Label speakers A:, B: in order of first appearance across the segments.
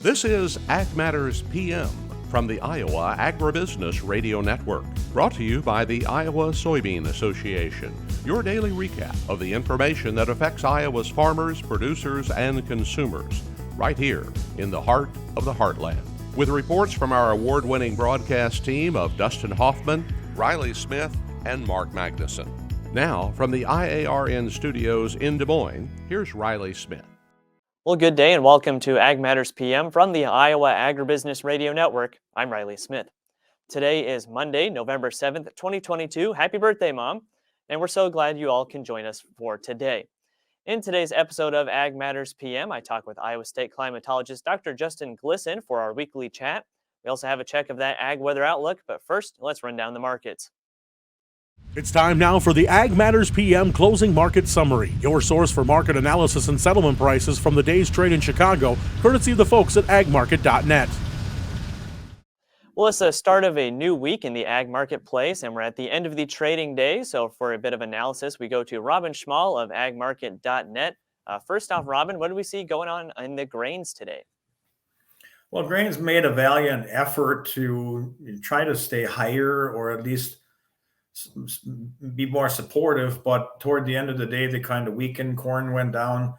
A: This is Ag Matters PM from the Iowa Agribusiness Radio Network, brought to you by the Iowa Soybean Association, your daily recap of the information that affects Iowa's farmers, producers, and consumers, right here in the heart of the heartland. With reports from our award-winning broadcast team of Dustin Hoffman, Riley Smith, and Mark Magnuson. Now, from the IARN studios in Des Moines, here's Riley Smith.
B: Well, good day and welcome to Ag Matters PM from the Iowa Agribusiness Radio Network. I'm Riley Smith. Today is Monday, November 7th, 2022. Happy birthday, Mom. And we're so glad you all can join us for today. In today's episode of Ag Matters PM, I talk with Iowa State Climatologist Dr. Justin Glisan for our weekly chat. We also have a check of that ag weather outlook, but first, let's run down the markets.
C: It's time now for the Ag Matters PM Closing Market Summary, your source for market analysis and settlement prices from the day's trade in Chicago, courtesy of the folks at agmarket.net.
B: Well, it's the start of a new week in the ag marketplace, and we're at the end of the trading day. So for a bit of analysis, we go to Robin Schmahl of agmarket.net. First off, Robin, what do we see going on in the grains today?
D: Well, grains made a valiant effort to try to stay higher or at least be more supportive, but toward the end of the day, they kind of weakened. Corn went down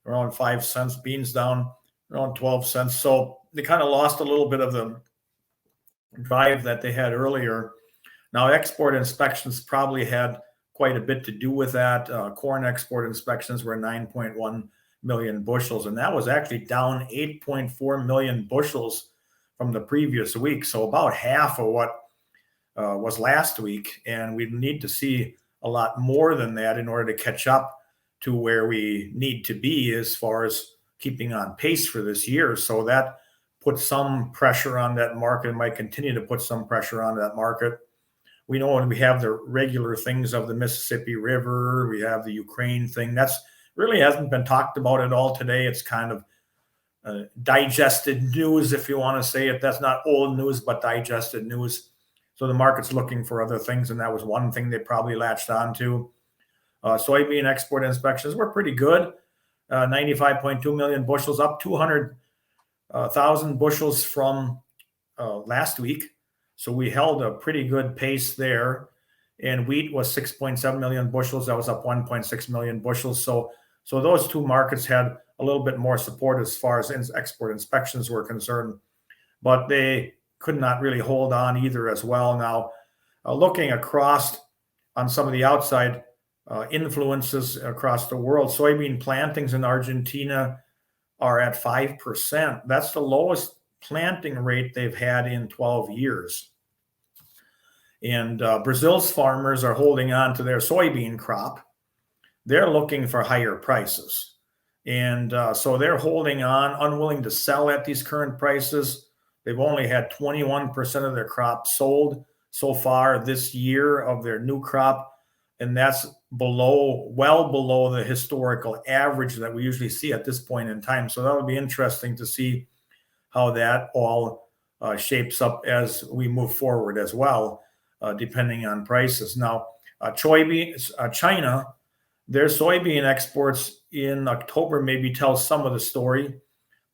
D: around 5 cents, beans down around 12 cents. So they kind of lost a little bit of the drive that they had earlier. Now, export inspections probably had quite a bit to do with that. Corn export inspections were 9.1 million bushels, and that was actually down 8.4 million bushels from the previous week. So about half of what was last week, and we need to see a lot more than that in order to catch up to where we need to be as far as keeping on pace for this year. So that puts some pressure on that market, might continue to put some pressure on that market. We know when we have the regular things of the Mississippi River, we have the Ukraine thing. That's really hasn't been talked about at all today. It's kind of digested news, if you want to say it. That's not old news, but digested news. So the market's looking for other things, and that was one thing they probably latched onto. Soybean export inspections were pretty good. 95.2 million bushels, up 200,000 bushels from last week. So we held a pretty good pace there. And wheat was 6.7 million bushels. That was up 1.6 million bushels. So those two markets had a little bit more support as far as export inspections were concerned. But they could not really hold on either as well. Now, looking across on some of the outside influences across the world, soybean plantings in Argentina are at 5%. That's the lowest planting rate they've had in 12 years. And Brazil's farmers are holding on to their soybean crop. They're looking for higher prices. And so they're holding on, unwilling to sell at these current prices. They've only had 21% of their crop sold so far this year of their new crop, and that's well below the historical average that we usually see at this point in time. So that would be interesting to see how that all shapes up as we move forward as well, depending on prices. Now, China, their soybean exports in October maybe tell some of the story.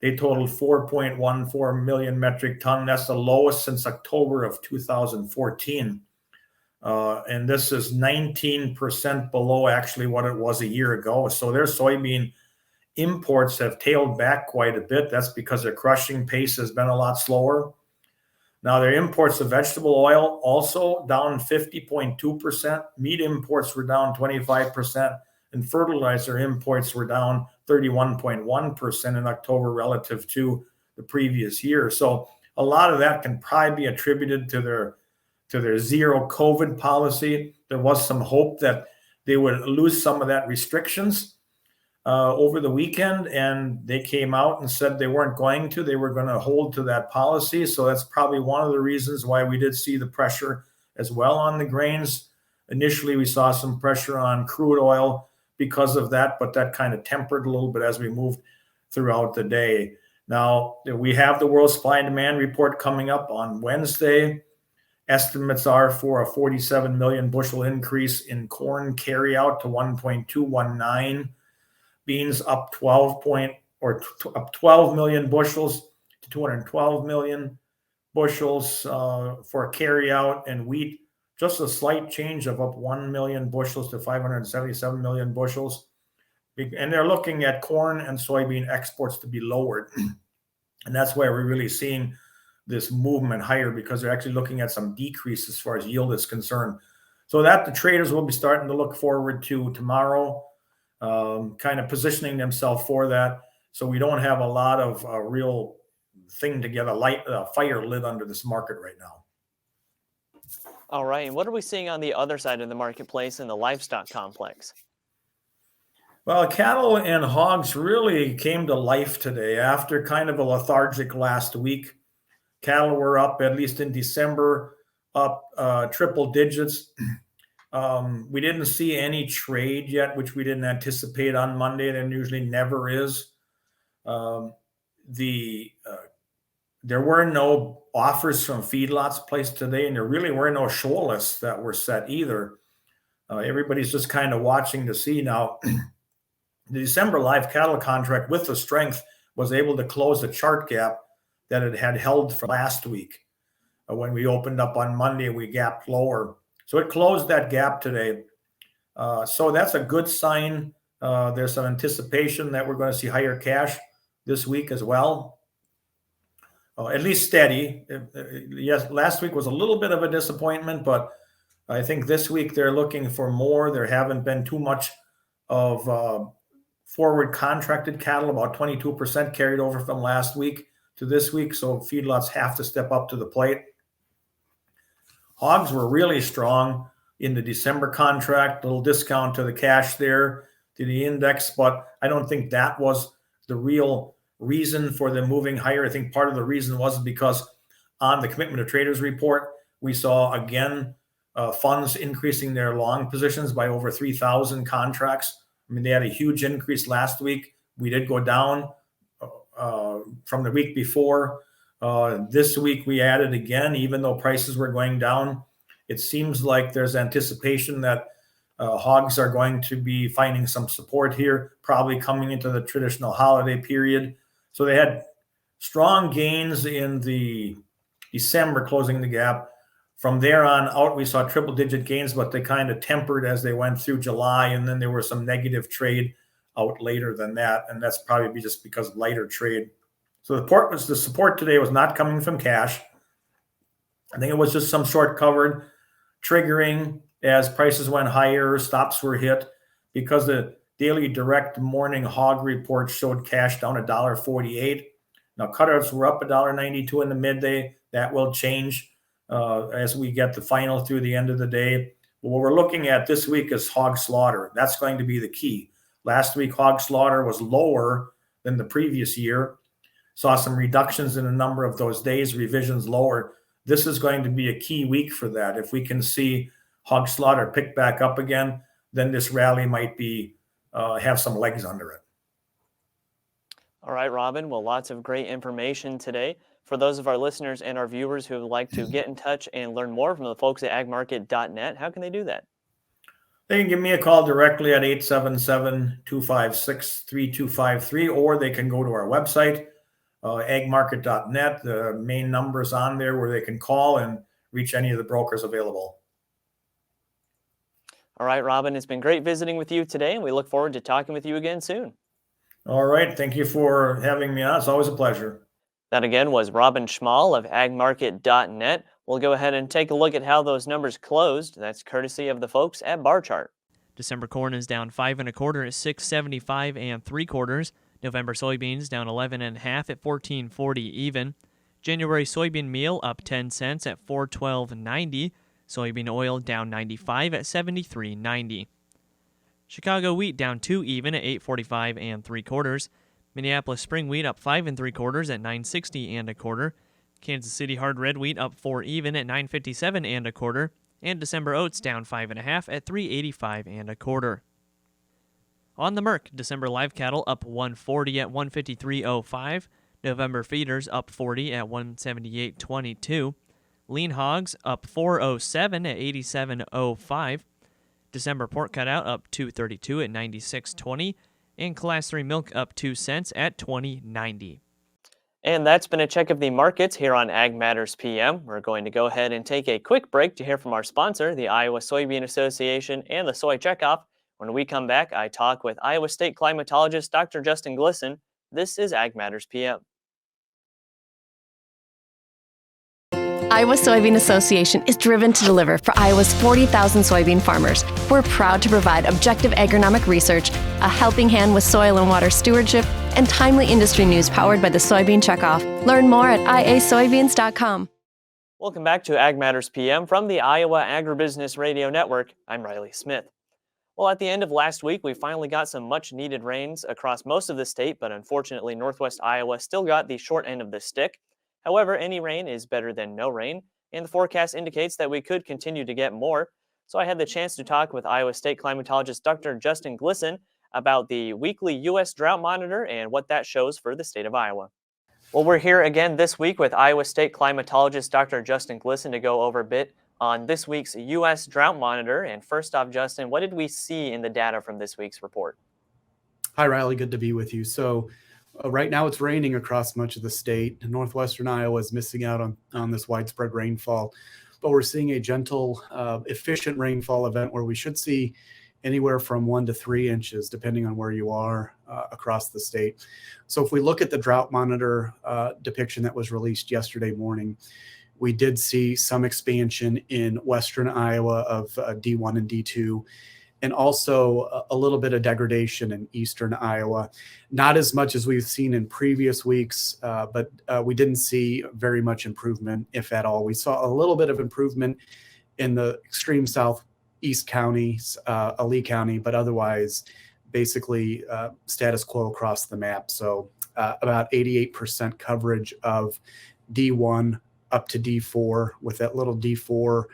D: They totaled 4.14 million metric ton. That's the lowest since October of 2014. And this is 19% below actually what it was a year ago. So their soybean imports have tailed back quite a bit. That's because their crushing pace has been a lot slower. Now, their imports of vegetable oil also down 50.2%. Meat imports were down 25%. And fertilizer imports were down 31.1% in October relative to the previous year. So a lot of that can probably be attributed to their zero COVID policy. There was some hope that they would lose some of that restrictions over the weekend, and they came out and said they weren't going to. They were going to hold to that policy. So that's probably one of the reasons why we did see the pressure as well on the grains. Initially, we saw some pressure on crude oil because of that, but that kind of tempered a little bit as we moved throughout the day. Now, we have the world supply and demand report coming up on Wednesday. Estimates are for a 47 million bushel increase in corn carryout to 1.219. Beans up 12 million bushels to 212 million bushels for carryout, and wheat just a slight change of up 1 million bushels to 577 million bushels. And they're looking at corn and soybean exports to be lowered. And that's why we're really seeing this movement higher, because they're actually looking at some decrease as far as yield is concerned. So that the traders will be starting to look forward to tomorrow, kind of positioning themselves for that. So we don't have a lot of real thing to get a fire lit under this market right now.
B: All right, and what are we seeing on the other side of the marketplace in the livestock complex?
D: Well, cattle and hogs really came to life today after kind of a lethargic last week. Cattle were up, at least in December, up triple digits. We didn't see any trade yet, which we didn't anticipate on Monday. There usually never is. There were no offers from feedlots placed today, and there really were no show lists that were set either. Everybody's just kind of watching to see now. The December live cattle contract with the strength was able to close a chart gap that it had held for last week. When we opened up on Monday, we gapped lower. So it closed that gap today. So that's a good sign. There's some anticipation that we're going to see higher cash this week as well. At least steady. Yes, last week was a little bit of a disappointment, but I think this week they're looking for more. There haven't been too much of forward contracted cattle, about 22% carried over from last week to this week. So feedlots have to step up to the plate. Hogs were really strong in the December contract, a little discount to the cash there, to the index, but I don't think that was the real reason for them moving higher. I think part of the reason was because on the commitment of traders report, we saw again funds increasing their long positions by over 3,000 contracts. I mean, they had a huge increase last week. We did go down from the week before. This week we added again, even though prices were going down. It seems like there's anticipation that hogs are going to be finding some support here, probably coming into the traditional holiday period. So they had strong gains in the December, closing the gap. From there on out, we saw triple-digit gains, but they kind of tempered as they went through July, and then there were some negative trade out later than that, and that's probably just because of lighter trade. So the support today was not coming from cash. I think it was just some short covered triggering as prices went higher, stops were hit, because the daily direct morning hog report showed cash down $1.48. Now cutouts were up $1.92 in the midday. That will change as we get the final through the end of the day. But what we're looking at this week is hog slaughter. That's going to be the key. Last week, hog slaughter was lower than the previous year. Saw some reductions in a number of those days, revisions lower. This is going to be a key week for that. If we can see hog slaughter pick back up again, then this rally might be have some legs under it.
B: All right, Robin. Well, lots of great information today. For those of our listeners and our viewers who would like to get in touch and learn more from the folks at agmarket.net, how can they do that?
D: They can give me a call directly at 877-256-3253, or they can go to our website, agmarket.net. The main number is on there where they can call and reach any of the brokers available.
B: All right, Robin, it's been great visiting with you today, and we look forward to talking with you again soon.
D: All right. Thank you for having me on. It's always a pleasure.
B: That again was Robin Schmahl of agmarket.net. We'll go ahead and take a look at how those numbers closed. That's courtesy of the folks at Bar Chart. December corn is down 5 1/4 at 6.75 3/4. November soybeans down 11 1/2 at 14.40 even. January soybean meal up 10 cents at 4.1290. Soybean oil down 95 at 73.90. Chicago wheat down 2 even at 8.45 3/4. Minneapolis spring wheat up 5 3/4 at 9.60 1/4. Kansas City hard red wheat up 4 even at 9.57 1/4. And December oats down 5 1/2 at 3.85 1/4. On the Merc, December live cattle up 140 at 153.05. November feeders up 40 at 178.22. Lean hogs up 407 at 87.05. December pork cutout up 232 at 96.20. And Class 3 milk up 2 cents at 20.90. And that's been a check of the markets here on Ag Matters PM. We're going to go ahead and take a quick break to hear from our sponsor, the Iowa Soybean Association and the Soy Checkoff. When we come back, I talk with Iowa State Climatologist Dr. Justin Glisan. This is Ag Matters PM.
E: Iowa Soybean Association is driven to deliver for Iowa's 40,000 soybean farmers. We're proud to provide objective agronomic research, a helping hand with soil and water stewardship, and timely industry news powered by the Soybean Checkoff. Learn more at iasoybeans.com.
B: Welcome back to Ag Matters PM from the Iowa Agribusiness Radio Network. I'm Riley Smith. Well, at the end of last week, we finally got some much-needed rains across most of the state, but unfortunately, northwest Iowa still got the short end of the stick. However, any rain is better than no rain, and the forecast indicates that we could continue to get more. So I had the chance to talk with Iowa State Climatologist Dr. Justin Glisan about the weekly U.S. Drought Monitor and what that shows for the state of Iowa. Well, we're here again this week with Iowa State Climatologist Dr. Justin Glisan to go over a bit on this week's U.S. Drought Monitor. And first off, Justin, what did we see in the data from this week's report?
F: Hi, Riley. Good to be with you. So right now it's raining across much of the state. Northwestern Iowa is missing out on this widespread rainfall, but we're seeing a gentle, efficient rainfall event where we should see anywhere from 1 to 3 inches, depending on where you are across the state. So if we look at the Drought Monitor depiction that was released yesterday morning, we did see some expansion in western Iowa of D1 and D2, and also a little bit of degradation in eastern Iowa. Not as much as we've seen in previous weeks, but we didn't see very much improvement, if at all. We saw a little bit of improvement in the extreme southeast counties, Lee County, but otherwise basically status quo across the map. So about 88% coverage of D1 up to D4, with that little D4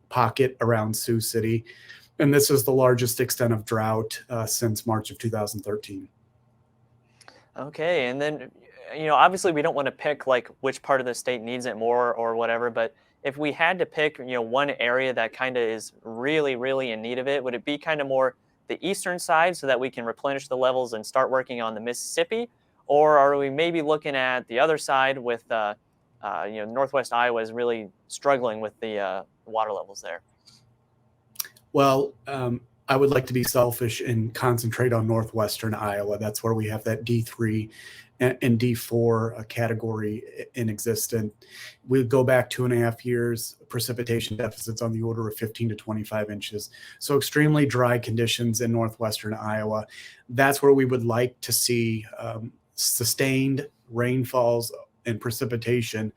F: pocket around Sioux City. And this is the largest extent of drought since March of 2013.
B: Okay, and then, obviously we don't want to pick like which part of the state needs it more or whatever, but if we had to pick, one area that kind of is really, really in need of it, would it be kind of more the eastern side so that we can replenish the levels and start working on the Mississippi? Or are we maybe looking at the other side with, northwest Iowa is really struggling with the water levels there?
F: Well, I would like to be selfish and concentrate on northwestern Iowa. That's where we have that D3 and D4 category in existence. We go back 2.5 years, precipitation deficits on the order of 15 to 25 inches. So extremely dry conditions in northwestern Iowa. That's where we would like to see sustained rainfalls and precipitation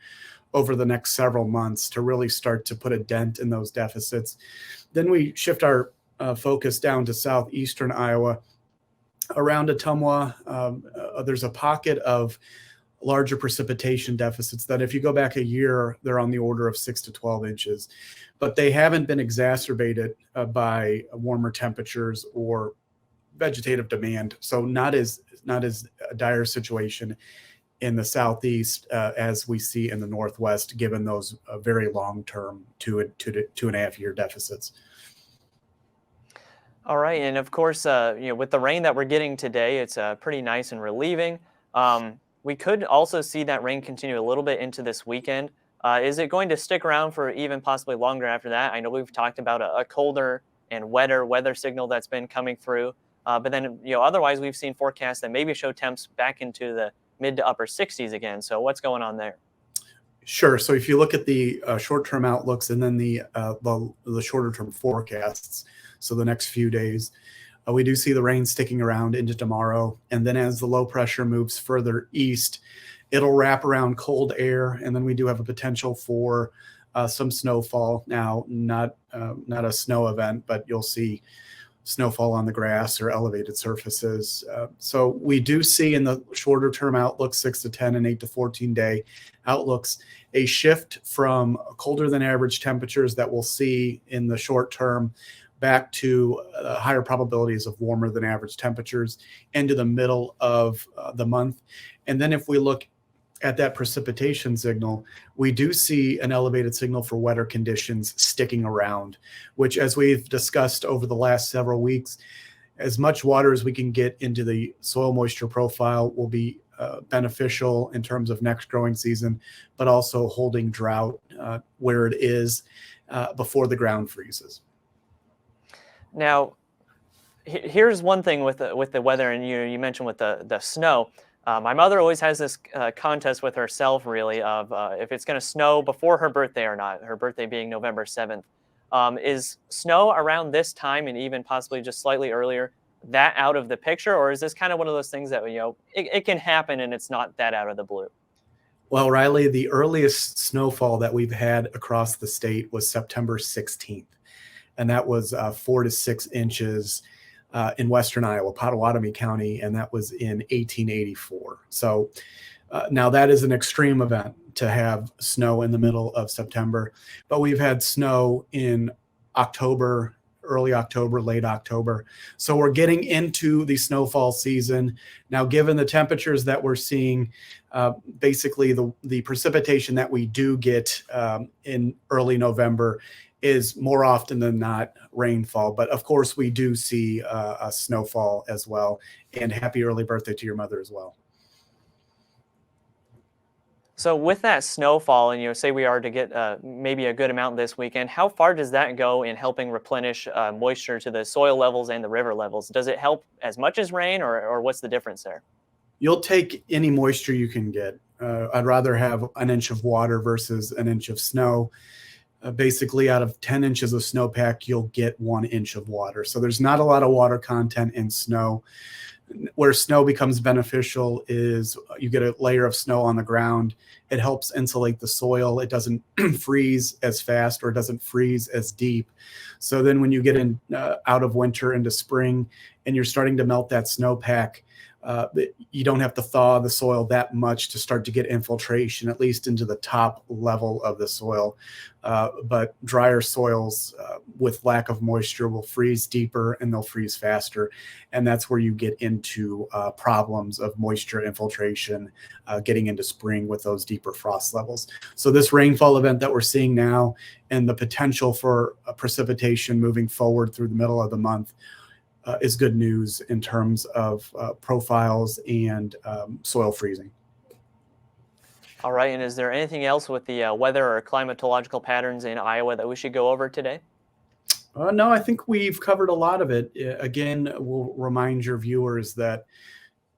F: over the next several months to really start to put a dent in those deficits. Then we shift our focus down to southeastern Iowa. Around Ottumwa, there's a pocket of larger precipitation deficits that if you go back a year, they're on the order of 6 to 12 inches. But they haven't been exacerbated by warmer temperatures or vegetative demand. So not as a dire situation in the southeast as we see in the northwest, given those very long-term 2.5 year deficits.
B: All right, and of course, with the rain that we're getting today, it's pretty nice and relieving. We could also see that rain continue a little bit into this weekend. Is it going to stick around for even possibly longer after that? I know we've talked about a colder and wetter weather signal that's been coming through, but then otherwise we've seen forecasts that maybe show temps back into the mid to upper 60s again. So what's going on there?
F: Sure. So if you look at the short-term outlooks and then the shorter-term forecasts, so the next few days, we do see the rain sticking around into tomorrow. And then as the low pressure moves further east, it'll wrap around cold air. And then we do have a potential for some snowfall. Now, not a snow event, but you'll see snowfall on the grass or elevated surfaces. So we do see in the shorter term outlook, 6 to 10 and 8 to 14 day outlooks, a shift from colder than average temperatures that we'll see in the short term back to higher probabilities of warmer than average temperatures into the middle of the month. And then if we look at that precipitation signal, we do see an elevated signal for wetter conditions sticking around, which, as we've discussed over the last several weeks, as much water as we can get into the soil moisture profile will be beneficial in terms of next growing season, but also holding drought where it is before the ground freezes.
B: Now, here's one thing with the weather, and you mentioned with the snow. My mother always has this contest with herself, really, of if it's going to snow before her birthday or not, her birthday being November 7th. Is snow around this time and even possibly just slightly earlier that out of the picture, or is this kind of one of those things that, it can happen and it's not that out of the blue?
F: Well, Riley, the earliest snowfall that we've had across the state was September 16th, and that was 4 to 6 inches in western Iowa, Potawatomi County, and that was in 1884. So now that is an extreme event to have snow in the middle of September, but we've had snow in October, early October, late October. So we're getting into the snowfall season. Now, given the temperatures that we're seeing, basically the precipitation that we do get in early November is more often than not rainfall. But of course, we do see a snowfall as well. And happy early birthday to your mother as well.
B: So with that snowfall, and say we are to get maybe a good amount this weekend, how far does that go in helping replenish moisture to the soil levels and the river levels? Does it help as much as rain, or what's the difference there?
F: You'll take any moisture you can get. I'd rather have an inch of water versus an inch of snow. Basically, out of 10 inches of snowpack, you'll get 1 inch of water. So there's not a lot of water content in snow. Where snow becomes beneficial is you get a layer of snow on the ground. It helps insulate the soil. It doesn't freeze as fast, or it doesn't freeze as deep. So then when you get in out of winter into spring and you're starting to melt that snowpack, you don't have to thaw the soil that much to start to get infiltration, at least into the top level of the soil. But drier soils with lack of moisture will freeze deeper and they'll freeze faster. And that's where you get into problems of moisture infiltration getting into spring with those deeper frost levels. So this rainfall event that we're seeing now and the potential for precipitation moving forward through the middle of the month is good news in terms of profiles and soil freezing.
B: All right, and is there anything else with the weather or climatological patterns in Iowa that we should go over today?
F: No, I think we've covered a lot of it. Again, we'll remind your viewers that,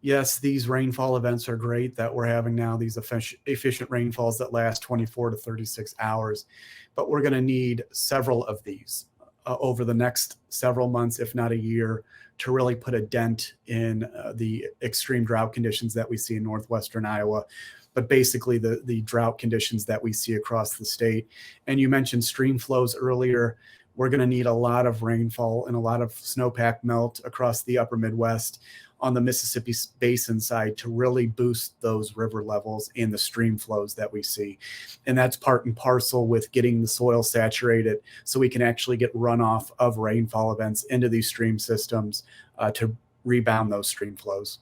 F: yes, these rainfall events are great that we're having now, these efficient rainfalls that last 24 to 36 hours, but we're going to need several of these over the next several months, if not a year, to really put a dent in the extreme drought conditions that we see in northwestern Iowa, but basically the drought conditions that we see across the state. And you mentioned stream flows earlier. We're going to need a lot of rainfall and a lot of snowpack melt across the upper Midwest on the Mississippi Basin side to really boost those river levels and the stream flows that we see. And that's part and parcel with getting the soil saturated so we can actually get runoff of rainfall events into these stream systems to rebound those stream flows.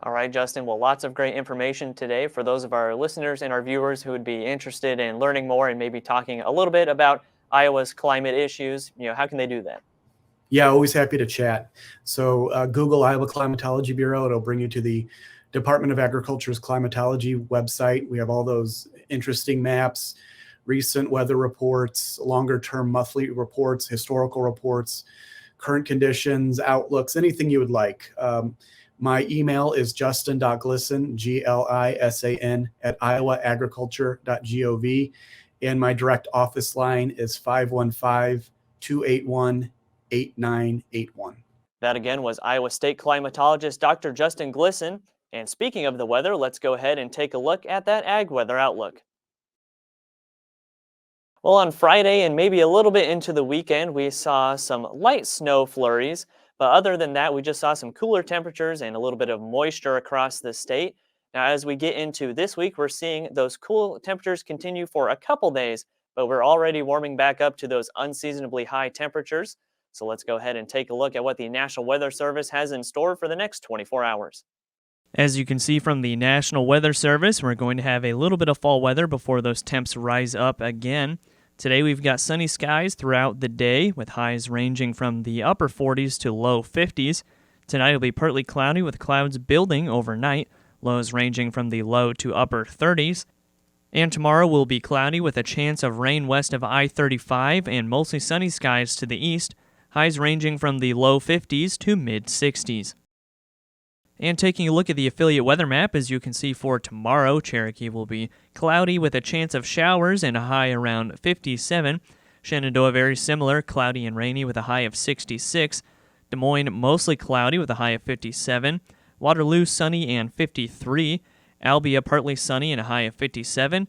B: All right, Justin. Well, lots of great information today for those of our listeners and our viewers who would be interested in learning more and maybe talking a little bit about Iowa's climate issues. How can they do that?
F: Yeah, always happy to chat. So Google Iowa Climatology Bureau. It'll bring you to the Department of Agriculture's climatology website. We have all those interesting maps, recent weather reports, longer-term monthly reports, historical reports, current conditions, outlooks, anything you would like. My email is justin.glisan, Glisan, at iowaagriculture.gov. And my direct office line is 515-281-8981.
B: That again was Iowa State Climatologist Dr. Justin Glisan. And speaking of the weather, let's go ahead and take a look at that ag weather outlook. Well, on Friday and maybe a little bit into the weekend, we saw some light snow flurries. But other than that, we just saw some cooler temperatures and a little bit of moisture across the state. Now, as we get into this week, we're seeing those cool temperatures continue for a couple days, but we're already warming back up to those unseasonably high temperatures. So let's go ahead and take a look at what the National Weather Service has in store for the next 24 hours. As you can see from the National Weather Service, we're going to have a little bit of fall weather before those temps rise up again. Today we've got sunny skies throughout the day with highs ranging from the upper 40s to low 50s. Tonight will be partly cloudy with clouds building overnight, lows ranging from the low to upper 30s. And tomorrow will be cloudy with a chance of rain west of I-35 and mostly sunny skies to the east, highs ranging from the low 50s to mid-60s. And taking a look at the affiliate weather map, as you can see for tomorrow, Cherokee will be cloudy with a chance of showers and a high around 57. Shenandoah very similar, cloudy and rainy with a high of 66. Des Moines mostly cloudy with a high of 57. Waterloo sunny and 53. Albia partly sunny and a high of 57.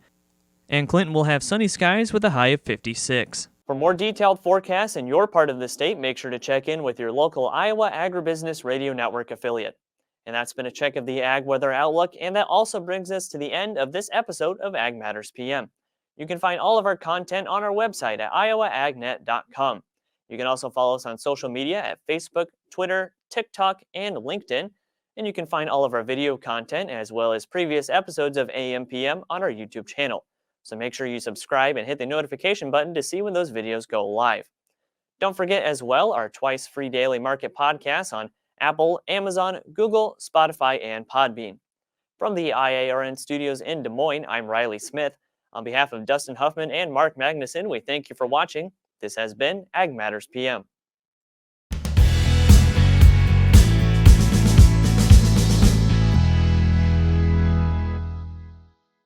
B: And Clinton will have sunny skies with a high of 56. For more detailed forecasts in your part of the state, make sure to check in with your local Iowa Agribusiness Radio Network affiliate. And that's been a check of the Ag Weather Outlook, and that also brings us to the end of this episode of Ag Matters PM. You can find all of our content on our website at iowaagnet.com. You can also follow us on social media at Facebook, Twitter, TikTok, and LinkedIn. And you can find all of our video content as well as previous episodes of AMPM on our YouTube channel. So make sure you subscribe and hit the notification button to see when those videos go live. Don't forget as well our twice free daily market podcasts on Apple, Amazon, Google, Spotify, and Podbean. From the IARN studios in Des Moines, I'm Riley Smith. On behalf of Dustin Huffman and Mark Magnuson, we thank you for watching. This has been Ag Matters PM.